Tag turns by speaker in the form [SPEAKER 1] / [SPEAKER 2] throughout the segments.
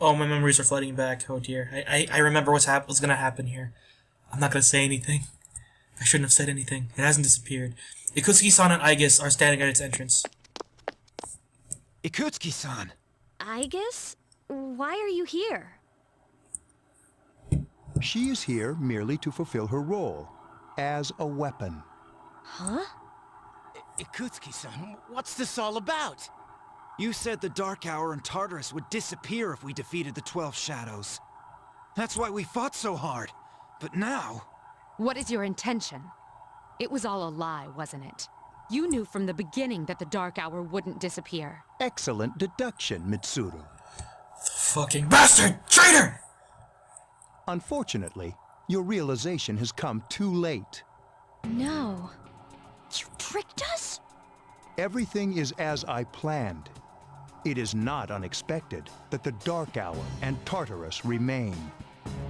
[SPEAKER 1] Oh, my memories are flooding back. Oh dear. I remember what's gonna happen here. I'm not gonna say anything. I shouldn't have said anything. It hasn't disappeared. Ikutsuki-san and Aigis are standing at its entrance.
[SPEAKER 2] Ikutsuki-san!
[SPEAKER 3] Aigis? Why are you here?
[SPEAKER 4] She is here merely to fulfill her role as a weapon.
[SPEAKER 3] Huh?
[SPEAKER 2] Ikutsuki-san, what's this all about? You said the Dark Hour and Tartarus would disappear if we defeated the 12 Shadows. That's why we fought so hard. But now...
[SPEAKER 5] What is your intention? It was all a lie, wasn't it? You knew from the beginning that the Dark Hour wouldn't disappear.
[SPEAKER 4] Excellent deduction, Mitsuru.
[SPEAKER 1] Fucking bastard! Traitor!
[SPEAKER 4] Unfortunately, your realization has come too late.
[SPEAKER 3] No. You tricked us?
[SPEAKER 4] Everything is as I planned. It is not unexpected that the Dark Hour and Tartarus remain.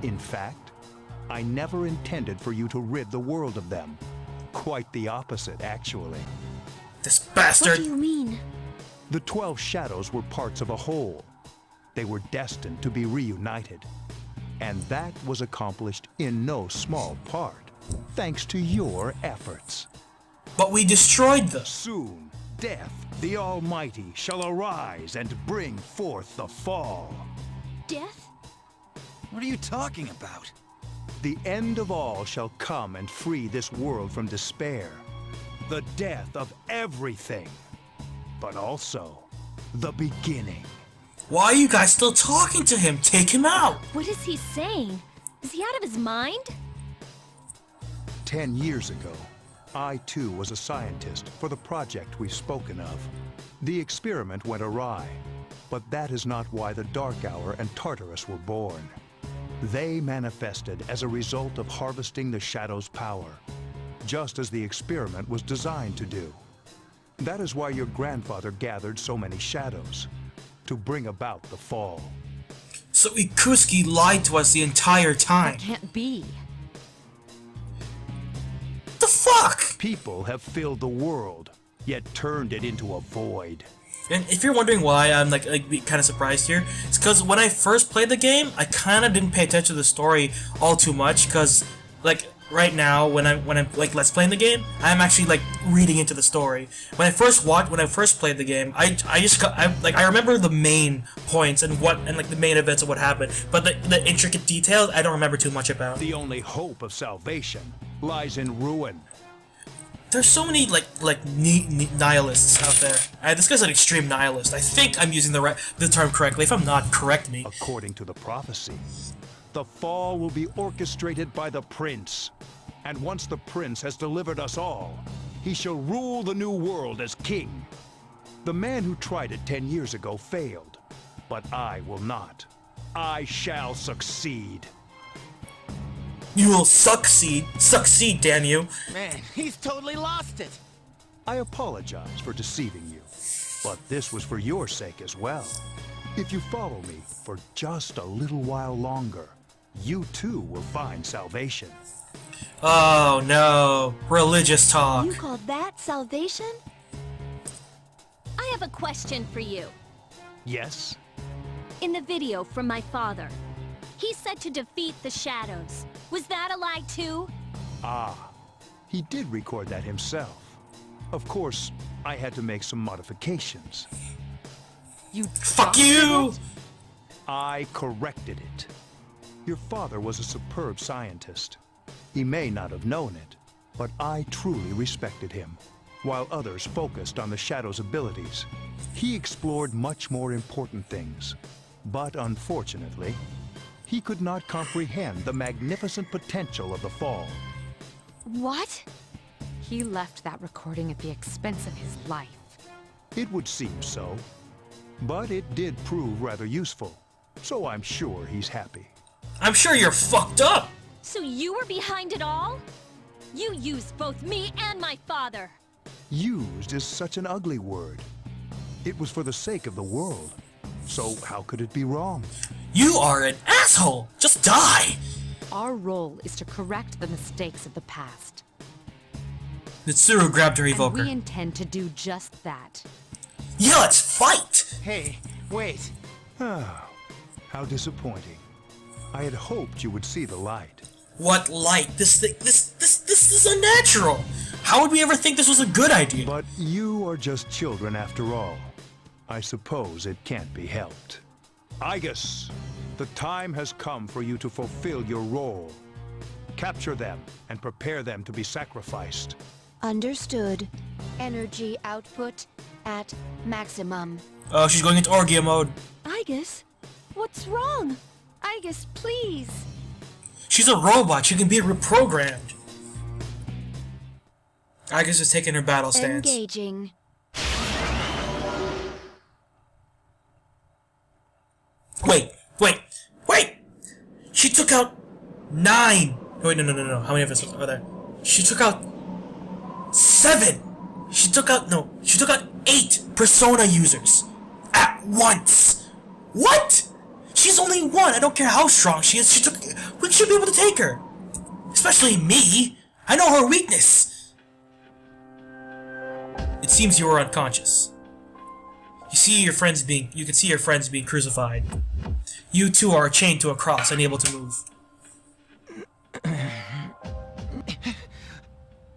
[SPEAKER 4] In fact, I never intended for you to rid the world of them. Quite the opposite, actually.
[SPEAKER 1] This bastard!
[SPEAKER 3] What do you mean?
[SPEAKER 4] The 12 Shadows were parts of a whole. They were destined to be reunited. And that was accomplished in no small part, thanks to your efforts.
[SPEAKER 1] But we destroyed them!
[SPEAKER 4] Soon, Death, the Almighty, shall arise and bring forth the fall.
[SPEAKER 3] Death?
[SPEAKER 2] What are you talking about?
[SPEAKER 4] The end of all shall come and free this world from despair. The death of everything. But also, the beginning.
[SPEAKER 1] Why are you guys still talking to him? Take him out!
[SPEAKER 3] What is he saying? Is he out of his mind?
[SPEAKER 4] 10 years ago, I too was a scientist for the project we've spoken of. The experiment went awry, but that is not why the Dark Hour and Tartarus were born. They manifested as a result of harvesting the Shadow's power, just as the experiment was designed to do. That is why your grandfather gathered so many Shadows, to bring about the fall.
[SPEAKER 1] So Ikusuke lied to us the entire time.
[SPEAKER 5] That can't be.
[SPEAKER 1] The fuck?
[SPEAKER 4] People have filled the world, yet turned it into a void.
[SPEAKER 1] And if you're wondering why I'm like kind of surprised here, it's because when I first played the game, I kind of didn't pay attention to the story all too much. Because like right now, when I'm like let's playing the game, I'm actually like reading into the story. When I first played the game, I remember the main points and like the main events of what happened, but the intricate details I don't remember too much about.
[SPEAKER 4] The only hope of salvation lies in ruin.
[SPEAKER 1] There's so many nihilists out there. This guy's an extreme nihilist. I think I'm using the term correctly. If I'm not, correct me.
[SPEAKER 4] According to the prophecy, the fall will be orchestrated by the prince. And once the prince has delivered us all, he shall rule the new world as king. The man who tried it 10 years ago failed, but I will not. I shall succeed.
[SPEAKER 1] You will succeed. Succeed, damn you.
[SPEAKER 2] Man, he's totally lost it.
[SPEAKER 4] I apologize for deceiving you, but this was for your sake as well. If you follow me for just a little while longer, you too will find salvation.
[SPEAKER 1] Oh no, religious talk.
[SPEAKER 3] You call that salvation? I have a question for you.
[SPEAKER 4] Yes?
[SPEAKER 3] In the video from my father, he said to defeat the Shadows. Was that a lie too?
[SPEAKER 4] Ah, he did record that himself. Of course, I had to make some modifications.
[SPEAKER 5] You
[SPEAKER 1] Fuck you!
[SPEAKER 4] I corrected it. Your father was a superb scientist. He may not have known it, but I truly respected him. While others focused on the Shadow's abilities, he explored much more important things. But unfortunately, he could not comprehend the magnificent potential of the fall.
[SPEAKER 3] What?
[SPEAKER 5] He left that recording at the expense of his life.
[SPEAKER 4] It would seem so. But it did prove rather useful, so I'm sure he's happy.
[SPEAKER 1] I'm sure you're fucked up.
[SPEAKER 3] So you were behind it all? You used both me and my father.
[SPEAKER 4] Used is such an ugly word. It was for the sake of the world. So how could it be wrong?
[SPEAKER 1] You are an asshole. Just die.
[SPEAKER 5] Our role is to correct the mistakes of the past.
[SPEAKER 1] Mitsuru grabbed her
[SPEAKER 5] And
[SPEAKER 1] evoker.
[SPEAKER 5] we intend to do just that.
[SPEAKER 1] Yeah, let's fight.
[SPEAKER 2] Hey, wait.
[SPEAKER 4] How disappointing. I had hoped you would see the light.
[SPEAKER 1] What light? This is unnatural. How would we ever think this was a good idea?
[SPEAKER 4] But you are just children after all. I suppose it can't be helped. Igus, the time has come for you to fulfill your role. Capture them and prepare them to be sacrificed.
[SPEAKER 6] Understood. Energy output at maximum.
[SPEAKER 1] Oh, she's going into Orgia mode.
[SPEAKER 3] Igus, what's wrong? Igus, please.
[SPEAKER 1] She's a robot. She can be reprogrammed. Igus is taking her battle stance.
[SPEAKER 6] Engaging.
[SPEAKER 1] Wait. She took out 9. Wait, no. How many of us are there? She took out 7. She took out 8 Persona users at once. What? She's only 1. I don't care how strong she is. We should be able to take her. Especially me. I know her weakness. It seems you are unconscious. You can see your friends being crucified. You too are chained to a cross, unable to move.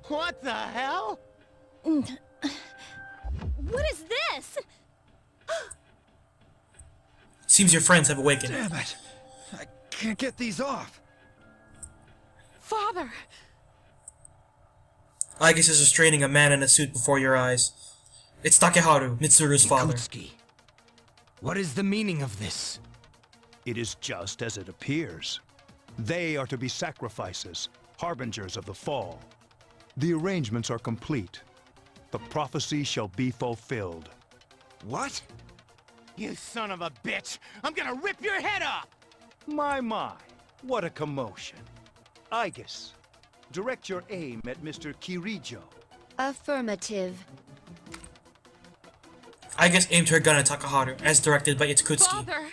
[SPEAKER 2] What the hell?
[SPEAKER 3] What is this?
[SPEAKER 1] Seems your friends have awakened.
[SPEAKER 2] Damn it! I can't get these off.
[SPEAKER 5] Father!
[SPEAKER 1] Igus is restraining a man in a suit before your eyes. It's Takeharu, Mitsuru's father.
[SPEAKER 2] Ikutsuki, what is the meaning of this?
[SPEAKER 4] It is just as it appears. They are to be sacrifices, harbingers of the fall. The arrangements are complete. The prophecy shall be fulfilled.
[SPEAKER 2] What? You son of a bitch! I'm gonna rip your head off!
[SPEAKER 4] My, what a commotion. Igus, direct your aim at Mr. Kirijo.
[SPEAKER 6] Affirmative.
[SPEAKER 1] Igus aimed her gun at Takeharu, as directed by Ikutsuki.
[SPEAKER 5] Father!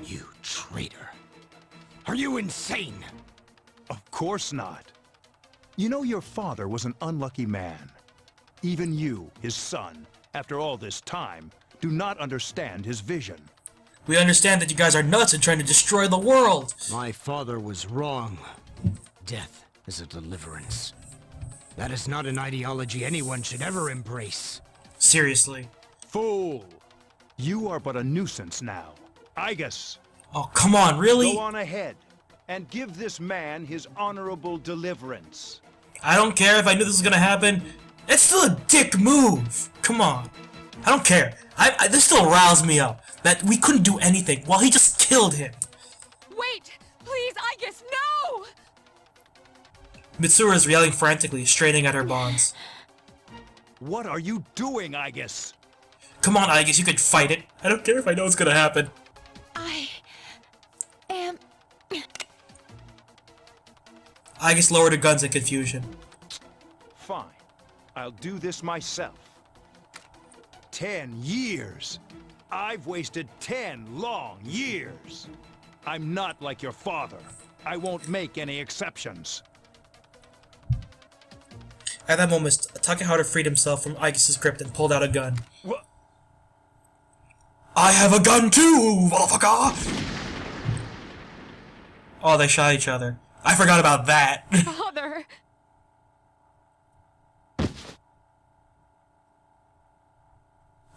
[SPEAKER 2] You traitor! Are you insane?
[SPEAKER 4] Of course not. You know your father was an unlucky man. Even you, his son, after all this time, do not understand his vision.
[SPEAKER 1] We understand that you guys are nuts and trying to destroy the world.
[SPEAKER 7] My father was wrong. Death is a deliverance. That is not an ideology anyone should ever embrace.
[SPEAKER 1] Seriously.
[SPEAKER 4] Fool! You are but a nuisance now. Igus,
[SPEAKER 1] Oh, come on, really?
[SPEAKER 4] go on ahead and give this man his honorable deliverance.
[SPEAKER 1] I don't care if I knew this was gonna happen. It's still a dick move. Come on. I don't care. This still riles me up. That we couldn't do anything while he just killed him.
[SPEAKER 5] Wait! Please, Igus, no!
[SPEAKER 1] Mitsuru is yelling frantically, straining at her bonds.
[SPEAKER 4] What are you doing, Igus?
[SPEAKER 1] Come on, Igus, you can fight it. I don't care if I know what's gonna happen.
[SPEAKER 6] I am...
[SPEAKER 1] Igus lowered her guns in confusion.
[SPEAKER 4] Fine. I'll do this myself. 10 years. I've wasted 10 long years. I'm not like your father. I won't make any exceptions.
[SPEAKER 1] At that moment, Takeharu freed himself from Igus's grip and pulled out a gun.
[SPEAKER 4] What?
[SPEAKER 1] I have a gun too, motherfucker! Oh, they shot each other. I forgot about that.
[SPEAKER 5] Father!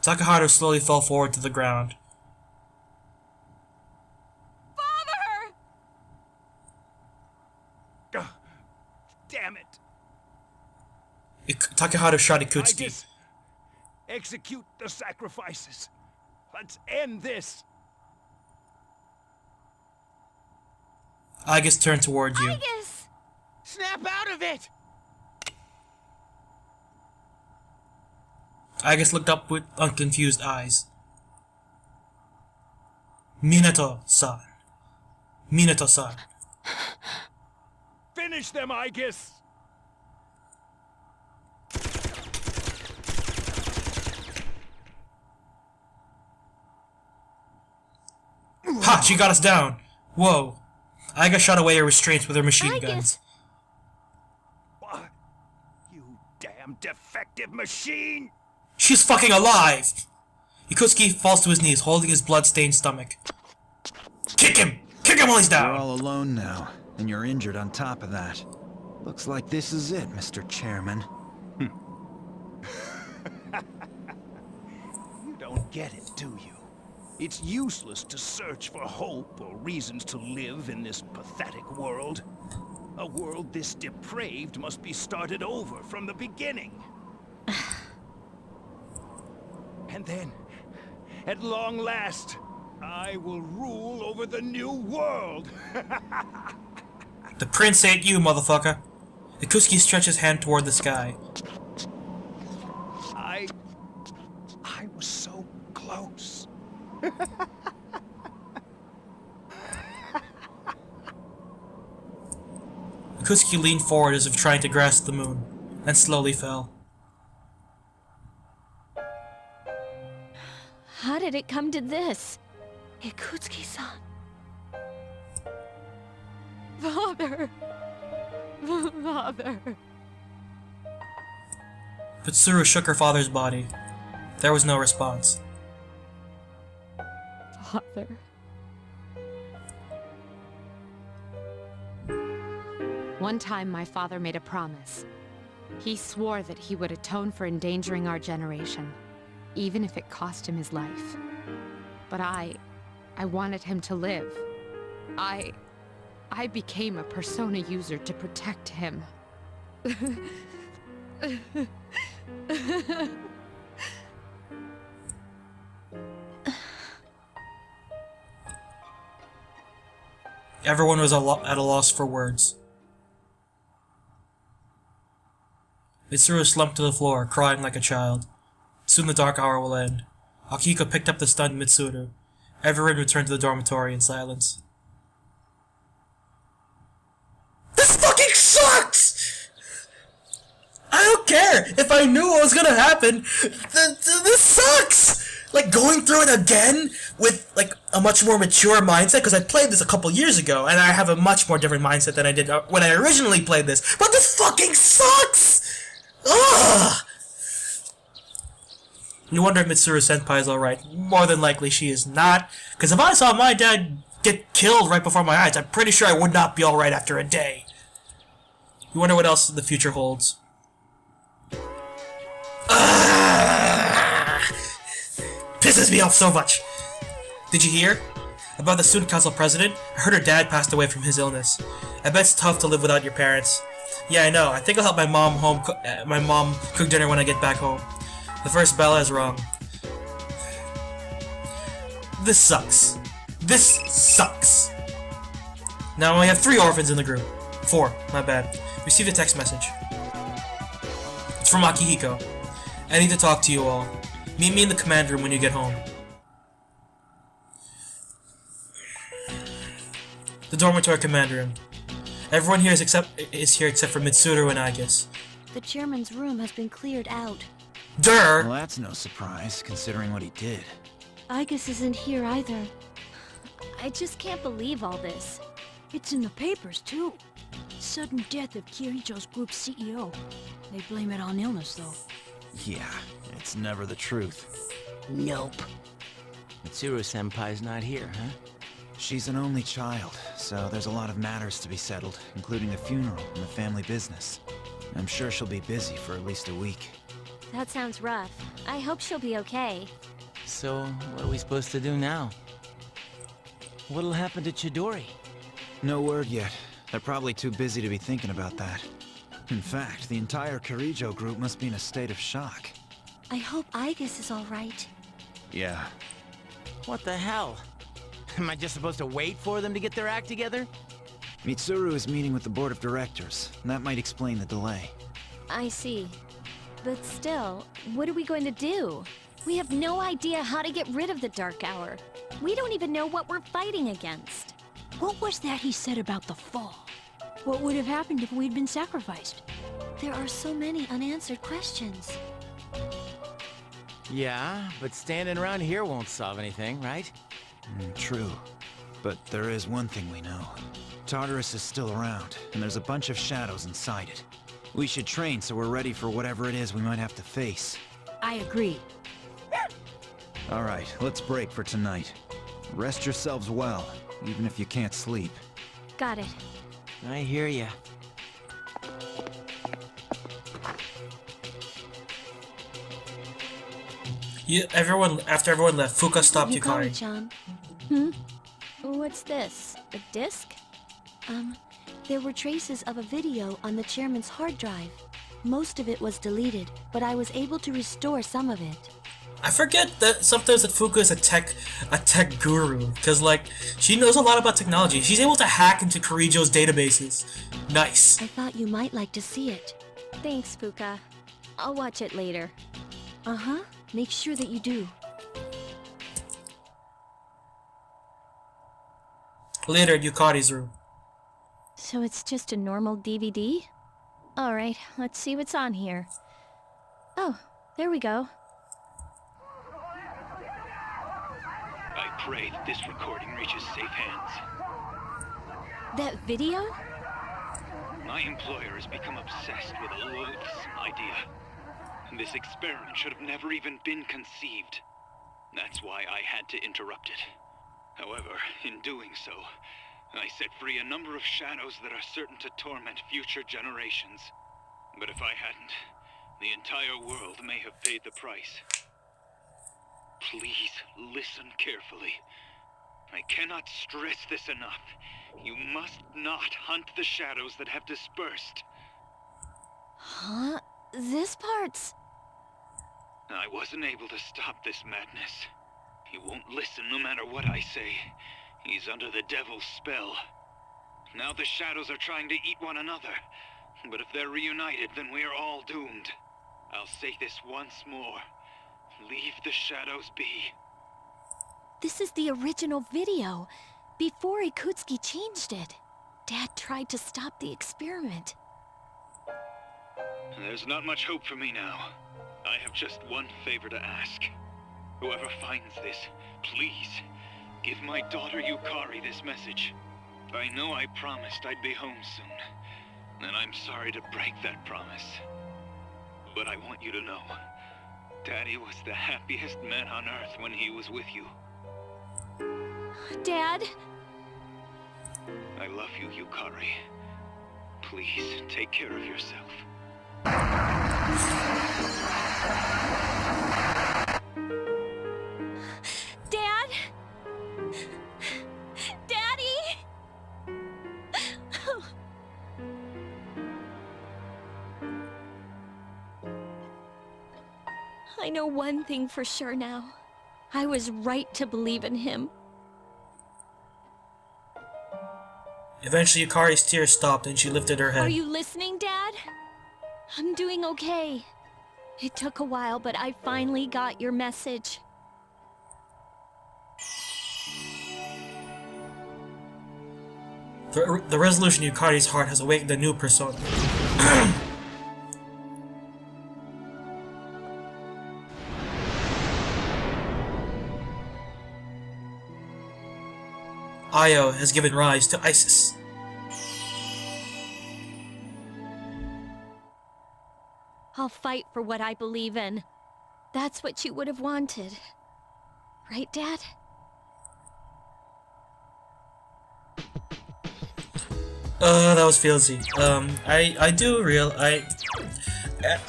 [SPEAKER 1] Takeharu slowly fell forward to the ground.
[SPEAKER 5] Father!
[SPEAKER 4] Ugh, damn it.
[SPEAKER 1] Takeharu shot Ikutsuki.
[SPEAKER 4] Igus, execute the sacrifices. Let's end this.
[SPEAKER 1] Igus turned toward you.
[SPEAKER 3] Igus!
[SPEAKER 2] Snap out of it!
[SPEAKER 1] Igus looked up with unconfused eyes. Minato-san. Minato-san.
[SPEAKER 4] Finish them, Igus.
[SPEAKER 1] Ha! She got us down! Whoa. Igus shot away her restraints with her machine guns.
[SPEAKER 4] What? You damn defective machine!
[SPEAKER 1] She's fucking alive! Ikusuke falls to his knees, holding his blood-stained stomach. Kick him! Kick him while he's
[SPEAKER 2] You're
[SPEAKER 1] down!
[SPEAKER 2] all alone now, and you're injured on top of that. Looks like this is it, Mr. Chairman.
[SPEAKER 8] You don't get it, do you? It's useless to search for hope or reasons to live in this pathetic world. A world this depraved must be started over from the beginning. And then, at long last, I will rule over the new world.
[SPEAKER 1] The prince ain't you, motherfucker. Ikusuke stretches his hand toward the sky.
[SPEAKER 8] I was so close.
[SPEAKER 1] Ikusuke leaned forward as if trying to grasp the moon, and slowly fell.
[SPEAKER 3] How did it come to this? Ikutsuki-san.
[SPEAKER 5] Father! Father!
[SPEAKER 1] Mitsuru shook her father's body. There was no response.
[SPEAKER 5] Father. One time, my father made a promise. He swore that he would atone for endangering our generation, even if it cost him his life. But I wanted him to live. I became a persona user to protect him.
[SPEAKER 1] Everyone was at a loss for words. Mitsuru slumped to the floor, crying like a child. Soon the dark hour will end. Akihiko picked up the stunned Mitsuru. Everyone returned to the dormitory in silence. This fucking sucks! I don't care if I knew what was gonna happen. This sucks! Like, going through it again with, like, a much more mature mindset, because I played this a couple years ago, and I have a much more different mindset than I did when I originally played this. But this fucking sucks! Ugh! You wonder if Mitsuru Senpai is alright. More than likely she is not, because if I saw my dad get killed right before my eyes, I'm pretty sure I would not be alright after a day. You wonder what else the future holds. Pisses me off so much. Did you hear? About the student council president? I heard her dad passed away from his illness. I bet it's tough to live without your parents. Yeah, I know. I think I'll help my mom cook dinner when I get back home. The first bell is rung. This sucks. This sucks. Now we have 3 orphans in the group. 4, my bad. Received a text message. It's from Akihiko. I need to talk to you all. Meet me in the command room when you get home. The dormitory command room. Everyone here is here except for Mitsuru and Aigis.
[SPEAKER 3] The chairman's room has been cleared out.
[SPEAKER 1] Durr!
[SPEAKER 2] Well, that's no surprise, considering what he did.
[SPEAKER 3] Aigis isn't here either. I just can't believe all this.
[SPEAKER 9] It's in the papers, too. Sudden death of Kirijo's group CEO. They blame it on illness, though.
[SPEAKER 2] Yeah, it's never the truth.
[SPEAKER 9] Nope.
[SPEAKER 10] Mitsuru-senpai's not here, huh?
[SPEAKER 2] She's an only child, so there's a lot of matters to be settled, including a funeral and the family business. I'm sure she'll be busy for at least a week.
[SPEAKER 3] That sounds rough. I hope she'll be okay.
[SPEAKER 10] So, what are we supposed to do now? What'll happen to Chidori?
[SPEAKER 2] No word yet. They're probably too busy to be thinking about that. In fact, the entire Kirijo group must be in a state of shock.
[SPEAKER 3] I hope Aigis is alright.
[SPEAKER 2] Yeah.
[SPEAKER 10] What the hell? Am I just supposed to wait for them to get their act together?
[SPEAKER 2] Mitsuru is meeting with the board of directors, and that might explain the delay.
[SPEAKER 3] I see. But still, what are we going to do? We have no idea how to get rid of the Dark Hour. We don't even know what we're fighting against.
[SPEAKER 9] What was that he said about the fall? What would have happened if we'd been sacrificed?
[SPEAKER 3] There are so many unanswered questions.
[SPEAKER 10] Yeah, but standing around here won't solve anything, right?
[SPEAKER 2] True. But there is one thing we know. Tartarus is still around, and there's a bunch of shadows inside it. We should train so we're ready for whatever it is we might have to face.
[SPEAKER 9] I agree.
[SPEAKER 2] All right, let's break for tonight. Rest yourselves well, even if you can't sleep.
[SPEAKER 3] Got it.
[SPEAKER 10] I hear ya.
[SPEAKER 1] After everyone left, Fuka stopped Yukari.
[SPEAKER 3] Yukari-chan. What's this? A disc? There were traces of a video on the chairman's hard drive. Most of it was deleted, but I was able to restore some of it.
[SPEAKER 1] I forget that sometimes that Fuka is a tech guru, because like she knows a lot about technology. She's able to hack into Kirijo's databases. Nice.
[SPEAKER 3] I thought you might like to see it. Thanks, Fuka. I'll watch it later. Uh-huh. Make sure that you do.
[SPEAKER 1] Later at Yukari's room.
[SPEAKER 3] So it's just a normal DVD? Alright, let's see what's on here. Oh, there we go.
[SPEAKER 8] I pray that this recording reaches safe hands.
[SPEAKER 3] That video?
[SPEAKER 8] My employer has become obsessed with a loathsome idea. And this experiment should have never even been conceived. That's why I had to interrupt it. However, in doing so, I set free a number of shadows that are certain to torment future generations. But if I hadn't, the entire world may have paid the price. Please listen carefully. I cannot stress this enough. You must not hunt the shadows that have dispersed.
[SPEAKER 3] Huh? This part's...
[SPEAKER 8] I wasn't able to stop this madness. He won't listen no matter what I say. He's under the devil's spell. Now the shadows are trying to eat one another. But if they're reunited, then we're all doomed. I'll say this once more. Leave the shadows be.
[SPEAKER 3] This is the original video. Before Ikutsuki changed it. Dad tried to stop the experiment.
[SPEAKER 8] There's not much hope for me now. I have just one favor to ask. Whoever finds this, please, give my daughter Yukari this message. I know I promised I'd be home soon, and I'm sorry to break that promise. But I want you to know, Daddy was the happiest man on Earth when he was with you.
[SPEAKER 3] Dad?
[SPEAKER 8] I love you, Yukari. Please, take care of yourself.
[SPEAKER 3] Dad? Daddy? I know one thing for sure now. I was right to believe in him.
[SPEAKER 1] Eventually, Yukari's tears stopped and she lifted her head.
[SPEAKER 3] Are you listening, Dad? I'm doing okay. It took a while, but I finally got your message.
[SPEAKER 1] The resolution in Yukari's heart has awakened a new persona. Io has given rise to Isis.
[SPEAKER 3] I'll fight for what I believe in. That's what you would have wanted. Right, Dad?
[SPEAKER 1] That was feelsy. I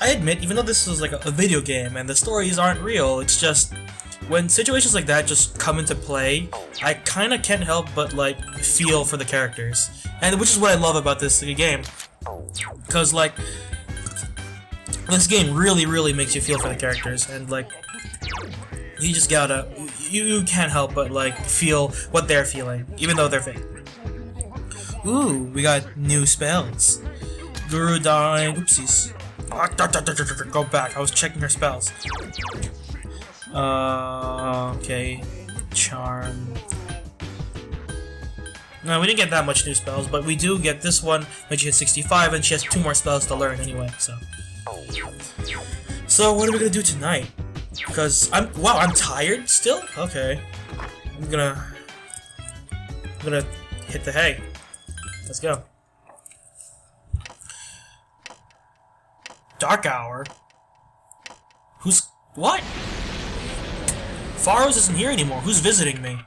[SPEAKER 1] admit, even though this is like a video game and the stories aren't real, it's just when situations like that just come into play, I kind of can't help but like feel for the characters, and which is what I love about this game, because like this game really makes you feel for the characters, and like you just gotta you can't help but like feel what they're feeling, even though they're fake. Ooh, we got new spells. Guru dying. Oopsies. Go back. I was checking her spells. Okay. Charm. No, we didn't get that much new spells, but we do get this one when she hits 65, and she has 2 more spells to learn anyway, so. So, what are we gonna do tonight? Because I'm tired still? Okay. I'm gonna hit the hay. Let's go. Dark Hour? What? Faros isn't here anymore. Who's visiting me?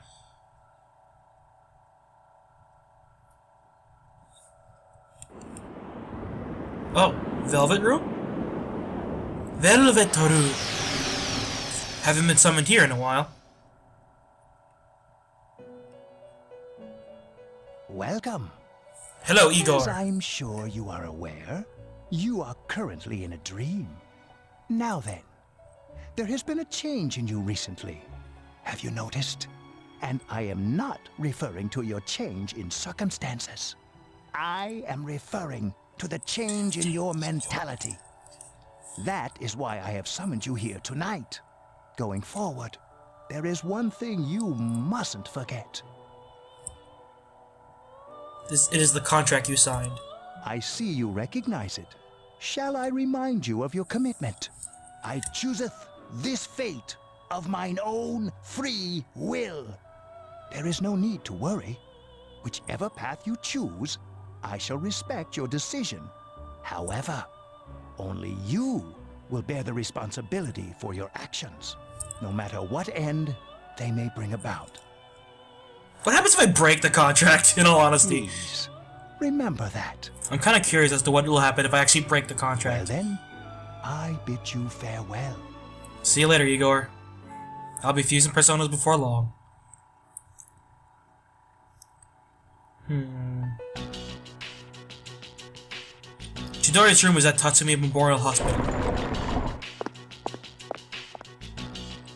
[SPEAKER 1] Oh, Velvet Room? Velvet Room. Haven't been summoned here in a while.
[SPEAKER 11] Welcome.
[SPEAKER 1] Hello,
[SPEAKER 11] As
[SPEAKER 1] Igor.
[SPEAKER 11] I'm sure you are aware, you are currently in a dream. Now then, there has been a change in you recently. Have you noticed? And I am not referring to your change in circumstances. I am referring to the change in your mentality. That is why I have summoned you here tonight. Going forward, there is one thing you mustn't forget.
[SPEAKER 1] It is the contract you signed.
[SPEAKER 11] I see you recognize it. Shall I remind you of your commitment? I chooseth this fate of mine own free will. There is no need to worry. Whichever path you choose, I shall respect your decision. However, only you will bear the responsibility for your actions, no matter what end they may bring about.
[SPEAKER 1] What happens if I break the contract, in all honesty?
[SPEAKER 11] Please, remember that.
[SPEAKER 1] I'm kind of curious as to what will happen if I actually break the
[SPEAKER 11] Well
[SPEAKER 1] contract.
[SPEAKER 11] then, I bid you farewell.
[SPEAKER 1] See you later, Igor. I'll be fusing personas before long. Chidori's room was at Tatsumi Memorial Hospital.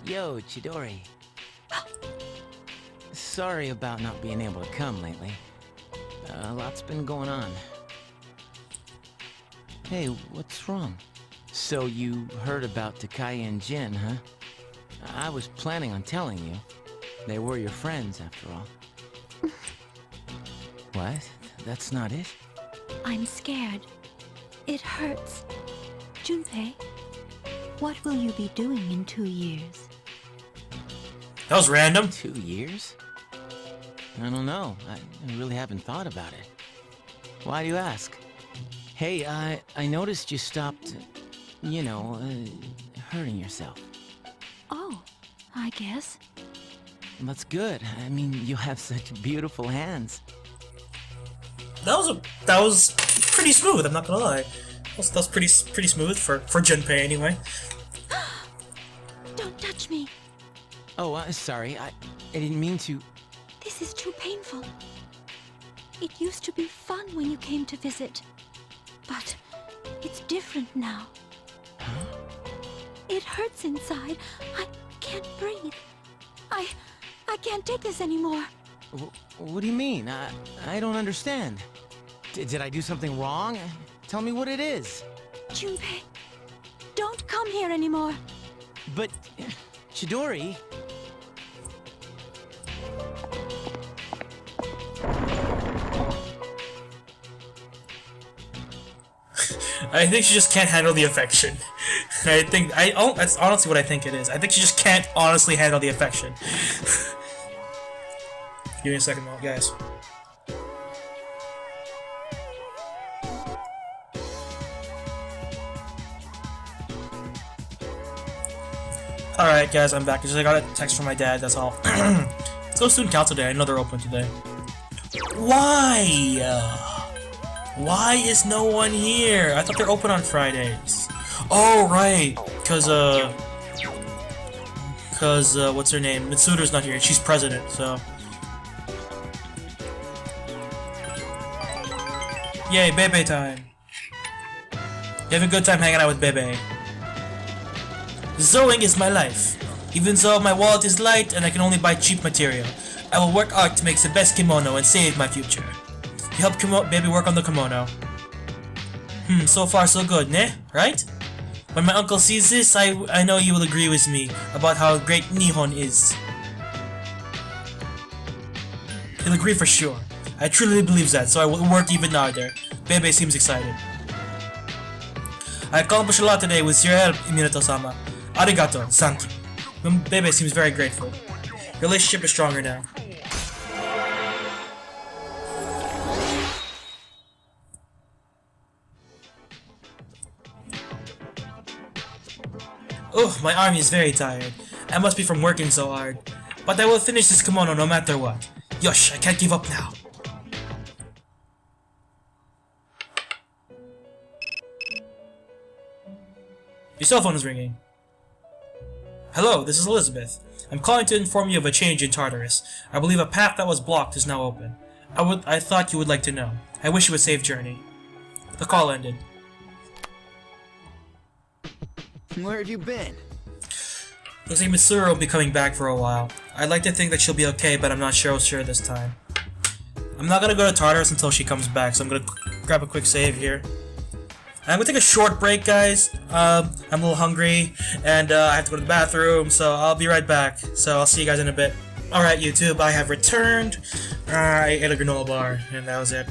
[SPEAKER 10] Yo, Chidori. Sorry about not being able to come lately. A lot's been going on. Hey, what's wrong? So you heard about Takai and Jin, huh? I was planning on telling you. They were your friends, after all. What? That's not it?
[SPEAKER 3] I'm scared. It hurts. Junpei, what will you be doing in 2 years?
[SPEAKER 1] That was random.
[SPEAKER 10] 2 years? I don't know. I really haven't thought about it. Why do you ask? Hey, I noticed you stopped, you know, hurting yourself.
[SPEAKER 3] Oh, I guess.
[SPEAKER 10] That's good. I mean, you have such beautiful hands.
[SPEAKER 1] That was pretty smooth. I'm not gonna lie. That was pretty smooth for Junpei anyway.
[SPEAKER 3] Don't touch me.
[SPEAKER 10] Oh, sorry. I didn't mean to.
[SPEAKER 3] This is too painful. It used to be fun when you came to visit. But it's different now.
[SPEAKER 10] Huh?
[SPEAKER 3] It hurts inside. I can't breathe. I can't take this anymore.
[SPEAKER 10] What do you mean? I don't understand. Did I do something wrong? Tell me what it is.
[SPEAKER 3] Junpei, don't come here anymore.
[SPEAKER 10] But, Chidori...
[SPEAKER 1] I think she just can't handle the affection. That's honestly what I think it is. I think she just can't honestly handle the affection. Give me a second, guys. Alright, guys, I'm back. I got a text from my dad, that's all. Let's go student council day. I know they're open today. Why? Why is no one here? I thought they're open on Fridays. Oh, right. Cause, what's her name? Mitsuru's not here, and she's president, so... Yay, Bebe time. You have a good time hanging out with Bebe. Sewing is my life. Even though my wallet is light and I can only buy cheap material, I will work hard to make the best kimono and save my future. You help Baby work on the kimono. So far so good, ne? Right? When my uncle sees this, I know he will agree with me about how great Nihon is. He'll agree for sure. I truly believe that, so I will work even harder. Bebe seems excited. I accomplished a lot today with your help, Minato-sama. Arigato, thank you. Bebe seems very grateful. Relationship is stronger now. Oh, my arm is very tired. I must be from working so hard. But I will finish this kimono no matter what. Yosh, I can't give up now. Your cell phone is ringing. Hello, this is Elizabeth. I'm calling to inform you of a change in Tartarus. I believe a path that was blocked is now open. I thought you would like to know. I wish you a safe journey. The call ended.
[SPEAKER 2] Where have you been?
[SPEAKER 1] Looks like Mitsuru will be coming back for a while. I'd like to think that she'll be okay, but I'm not sure this time. I'm not gonna go to Tartarus until she comes back, so I'm gonna grab a quick save here. I'm gonna take a short break, guys. I'm a little hungry, and I have to go to the bathroom, so I'll be right back. So I'll see you guys in a bit. Alright, YouTube, I have returned. I ate a granola bar, and that was it.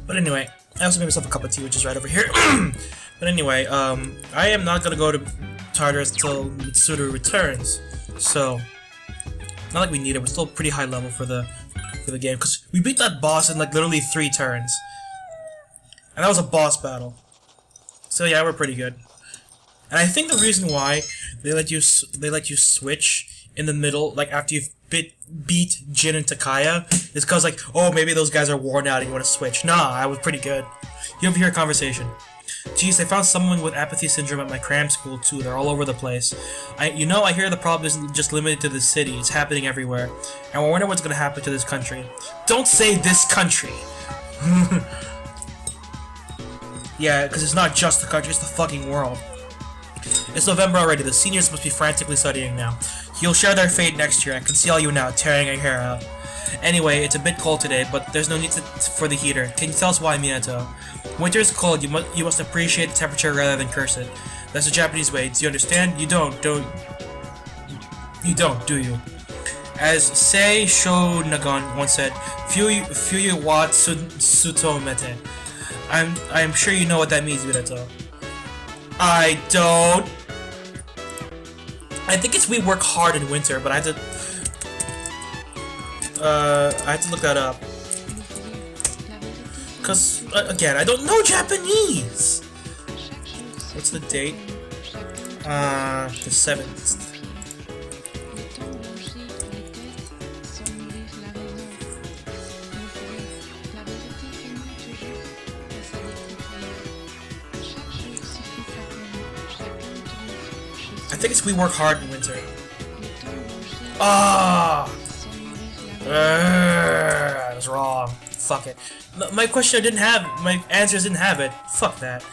[SPEAKER 1] But anyway, I also made myself a cup of tea, which is right over here. But anyway, I am not gonna go to Tartarus until Mitsuru returns. So, not like we need it. We're still pretty high level for the game, because we beat that boss in like literally 3 turns. And that was a boss battle. So yeah, we're pretty good. And I think the reason why they let you switch in the middle, like after you've beat Jin and Takaya, is because like, oh, maybe those guys are worn out and you want to switch. Nah, I was pretty good. You overhear a conversation. Geez, I found someone with apathy syndrome at my cram school too. They're all over the place. I hear the problem isn't just limited to the city. It's happening everywhere. And I wonder what's gonna happen to this country. Don't say this country! Yeah, because it's not just the country, it's the fucking world. It's November already. The seniors must be frantically studying now. You'll share their fate next year. I can see all you now, tearing your hair out. Anyway, it's a bit cold today, but there's no need for the heater. Can you tell us why, Minato? Winter is cold. You must appreciate the temperature rather than curse it. That's the Japanese way. Do you understand? You don't, do you? As Sei Shonagon once said, Fuyu wa Tsutomete. I'm sure you know what that means, Minato. I don't. I think it's we work hard in winter, but I have to look that up. Cause again, I don't know Japanese. What's the date? The 7th. I think it's we work hard in winter. Ah! I was wrong. Fuck it. My question didn't have. My answers didn't have it. Fuck that.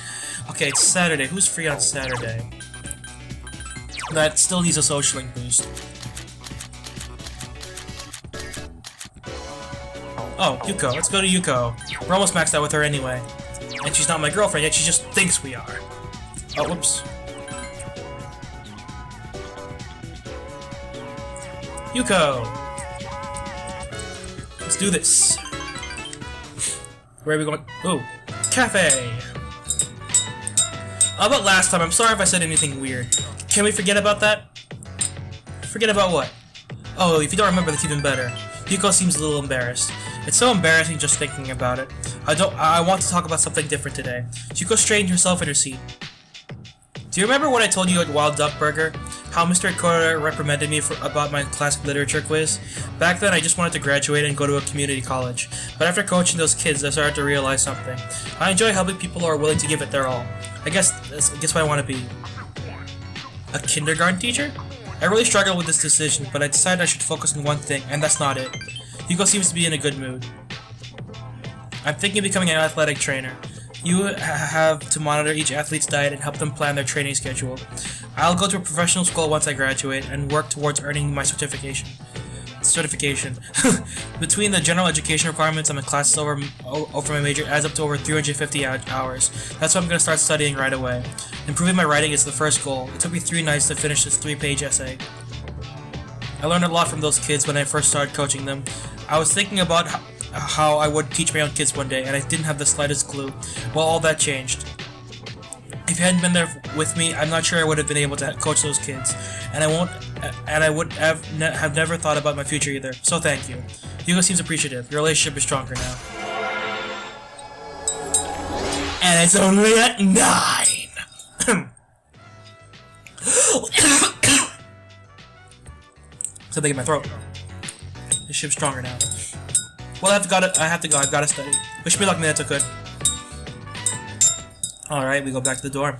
[SPEAKER 1] Okay, it's Saturday. Who's free on Saturday? That still needs a social link boost. Oh, Yuko. Let's go to Yuko. We're almost maxed out with her anyway. And she's not my girlfriend yet, she just thinks we are. Oh, whoops. Yuko! Let's do this. Where are we going? Oh, cafe! How about last time? I'm sorry if I said anything weird. Can we forget about that? Forget about what? Oh, if you don't remember, that's even better. Yuko seems a little embarrassed. It's so embarrassing just thinking about it. I want to talk about something different today. Yuko straightened herself in her seat. Do you remember what I told you at Wild Duck Burger? How Mr. Ikora reprimanded me about my classic literature quiz? Back then, I just wanted to graduate and go to a community college. But after coaching those kids, I started to realize something. I enjoy helping people who are willing to give it their all. I guess what I want to be. A kindergarten teacher? I really struggled with this decision, but I decided I should focus on one thing, and that's not it. Yuko seems to be in a good mood. I'm thinking of becoming an athletic trainer. You have to monitor each athlete's diet and help them plan their training schedule. I'll go to a professional school once I graduate and work towards earning my certification. Between the general education requirements and my classes over my major adds up to over 350 hours. That's why I'm going to start studying right away. Improving my writing is the first goal. It took me 3 nights to finish this 3-page essay. I learned a lot from those kids when I first started coaching them. I was thinking about how I would teach my own kids one day, and I didn't have the slightest clue. Well, all that changed. If you hadn't been there with me, I'm not sure I would have been able to coach those kids, and I would have never thought about my future either. So thank you. Yuko seems appreciative. Your relationship is stronger now. And it's only at 9. Something in my throat. This ship's stronger now. Well, I have to go. I've got to study. Wish me luck, Minato-kun. Alright, we go back to the dorm.